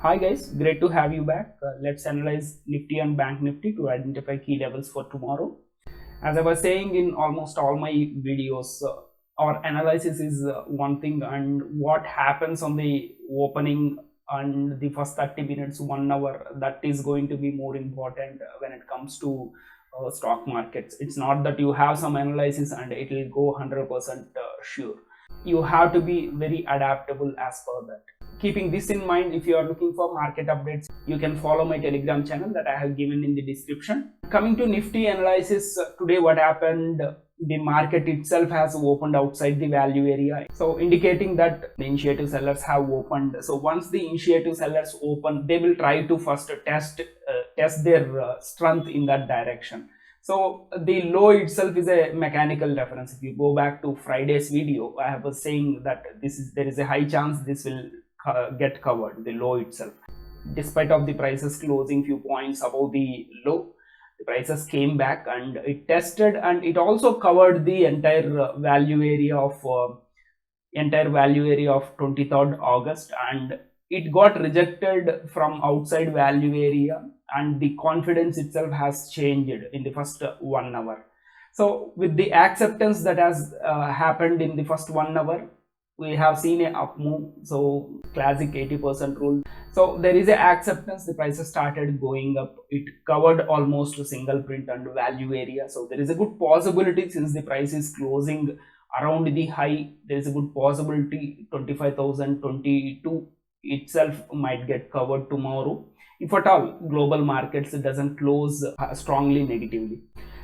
Hi guys, great to have you back. Let's analyze Nifty and Bank Nifty to identify key levels for tomorrow. As I was saying in almost all my videos, our analysis is one thing, and what happens on the opening and the first 30 minutes, 1 hour, that is going to be more important when it comes to stock markets. It's not that you have some analysis and it will go 100% sure. You have to be very adaptable as per that. Keeping this in mind, if you are looking for market updates, you can follow my Telegram channel that I have given in the description. Coming to Nifty analysis, today what happened, the market itself has opened outside the value area, so indicating that the initiative sellers have opened. So once the initiative sellers open, they will try to first test their strength in that direction. So the low itself is a mechanical reference. If you go back to Friday's video, I was saying that there is a high chance this will get covered, the low itself. Despite of the prices closing few points above the low, the prices came back and it tested, and it also covered the entire value area of 23rd August, and it got rejected from outside value area, and the confidence itself has changed in the first 1 hour. So with the acceptance that has happened in the first 1 hour, we have seen a up move. So classic 80% rule. So there is a acceptance, the prices started going up, it covered almost a single print and value area. So there is a good possibility, since the price is closing around the high, there is a good possibility 25,022 itself might get covered tomorrow, if at all global markets doesn't close strongly negatively.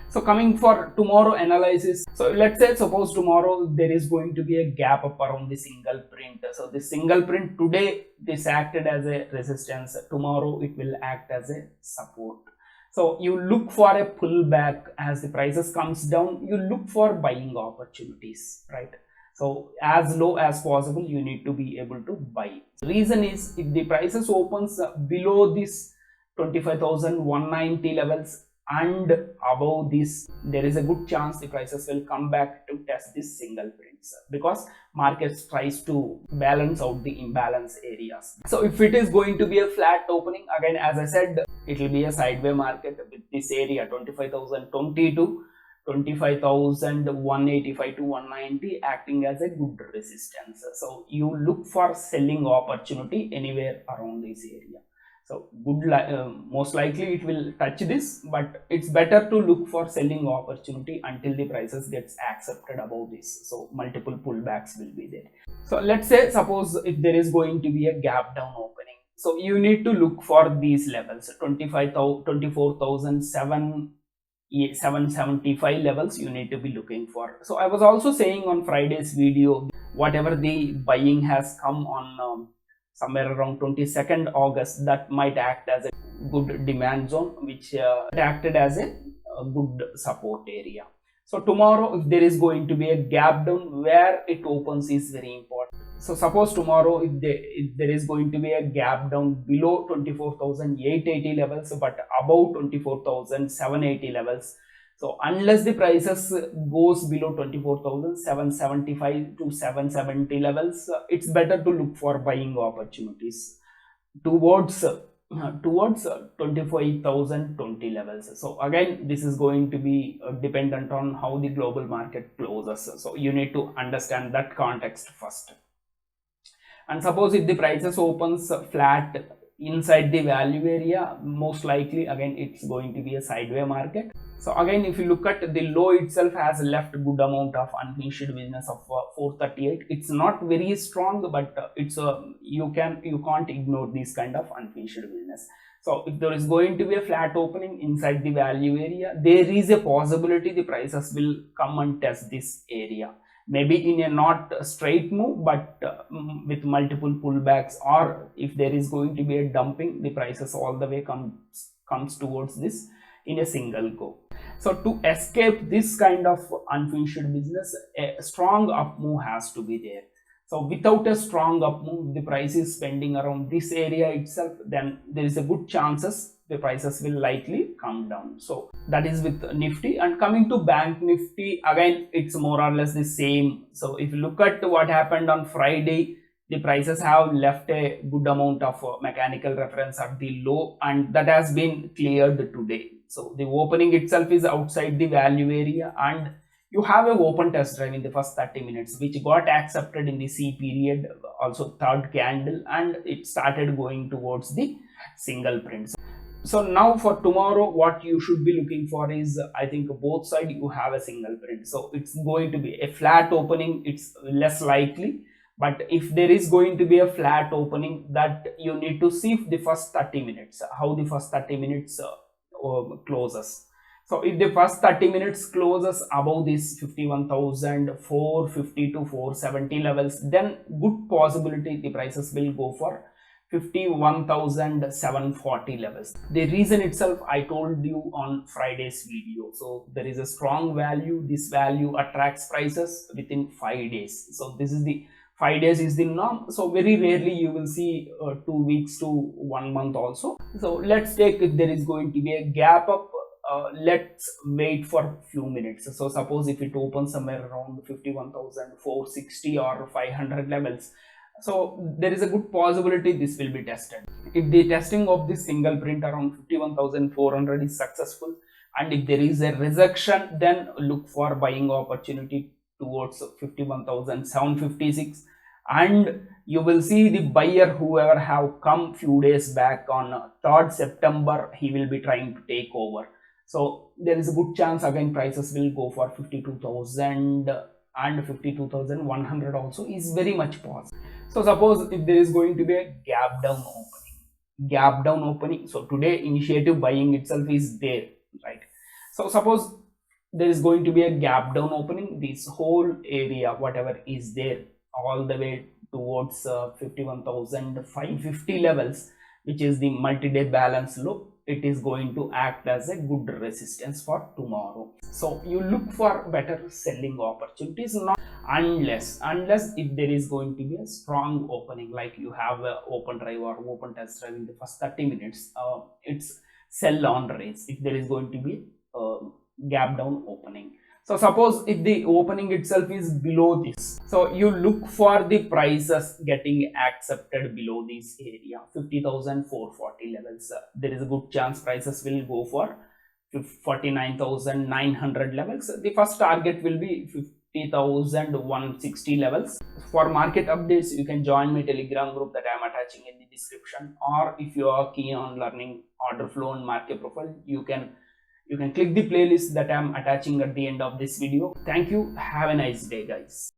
So coming for tomorrow analysis, so let's say suppose tomorrow there is going to be a gap up around the single print. So the single print today, this acted as a resistance, tomorrow it will act as a support. So you look for a pullback as the prices comes down, you look for buying opportunities, right? So as low as possible you need to be able to buy. The reason is, if the prices opens below this 25,190 levels and above this, there is a good chance the prices will come back to test this single prints, because markets tries to balance out the imbalance areas. So if it is going to be a flat opening, again as I said, it will be a sideways market with this area 25,022, 25,185 to 190 acting as a good resistance. So you look for selling opportunity anywhere around this area. So most likely it will touch this, but it's better to look for selling opportunity until the prices gets accepted above this. So multiple pullbacks will be there. So let's say suppose if there is going to be a gap down opening, so you need to look for these levels, 24,775 levels you need to be looking for. So I was also saying on Friday's video, whatever the buying has come on somewhere around 22nd August, that might act as a good demand zone, which acted as a good support area. So tomorrow, if there is going to be a gap down, where it opens is very important. So suppose tomorrow if there is going to be a gap down below 24,880 levels but above 24,780 levels, so unless the prices goes below 24,775 to 770 levels, it's better to look for buying opportunities towards 25,020 levels. So again, this is going to be dependent on how the global market closes. So you need to understand that context first. And suppose if the prices opens flat inside the value area, most likely again it's going to be a sideways market. So again, if you look at the low itself has left good amount of unfinished business of 438. It's not very strong, but it's you can't ignore this kind of unfinished business. So if there is going to be a flat opening inside the value area, there is a possibility the prices will come and test this area, maybe in a not straight move, but with multiple pullbacks, or if there is going to be a dumping, the prices all the way comes towards this in a single go. So to escape this kind of unfinished business, a strong up move has to be there. So without a strong up move, the price is pending around this area itself, then there is a good chances the prices will likely come down. So that is with Nifty. And coming to Bank Nifty, again it's more or less the same. So if you look at what happened on Friday, the prices have left a good amount of mechanical reference at the low, and that has been cleared today. So the opening itself is outside the value area, and you have a open test drive in the first 30 minutes which got accepted in the C period, also third candle, and it started going towards the single print. So now for tomorrow, what you should be looking for is, I think both side you have a single print. So it's going to be a flat opening, it's less likely. But if there is going to be a flat opening, that you need to see the first 30 minutes, how the first 30 minutes closes. So if the first 30 minutes closes above this 51,450 to 470 levels, then good possibility the prices will go for 51,740 levels. The reason itself I told you on Friday's video. So there is a strong value. This value attracts prices within 5 days. So this is the 5 days is the norm. So very rarely you will see 2 weeks to 1 month also. So let's take, if there is going to be a gap up, let's wait for few minutes. So suppose if it opens somewhere around 51,460 or 500 levels, so there is a good possibility this will be tested. If the testing of this single print around 51,400 is successful, and if there is a rejection, then look for buying opportunity towards 51,756, and you will see the buyer whoever have come few days back on 3rd September, he will be trying to take over. So there is a good chance again prices will go for 52,000, and 52,100 also is very much possible. So suppose if there is going to be a gap down opening, so today initiative buying itself is there, right? So suppose there is going to be a gap down opening, this whole area whatever is there all the way towards 51,550 levels, which is the multi-day balance low, it is going to act as a good resistance for tomorrow. So you look for better selling opportunities, not unless if there is going to be a strong opening, like you have a open drive or open test drive in the first 30 minutes, it's sell on raise if there is going to be a gap down opening. So suppose if the opening itself is below this, so you look for the prices getting accepted below this area 50,440 levels. There is a good chance prices will go for 49,900 levels. The first target will be 50,160 levels. For market updates, you can join my Telegram group that I am attaching in the description, or if you are keen on learning order flow and market profile, you can click the playlist that I am attaching at the end of this video. Thank you. Have a nice day, guys.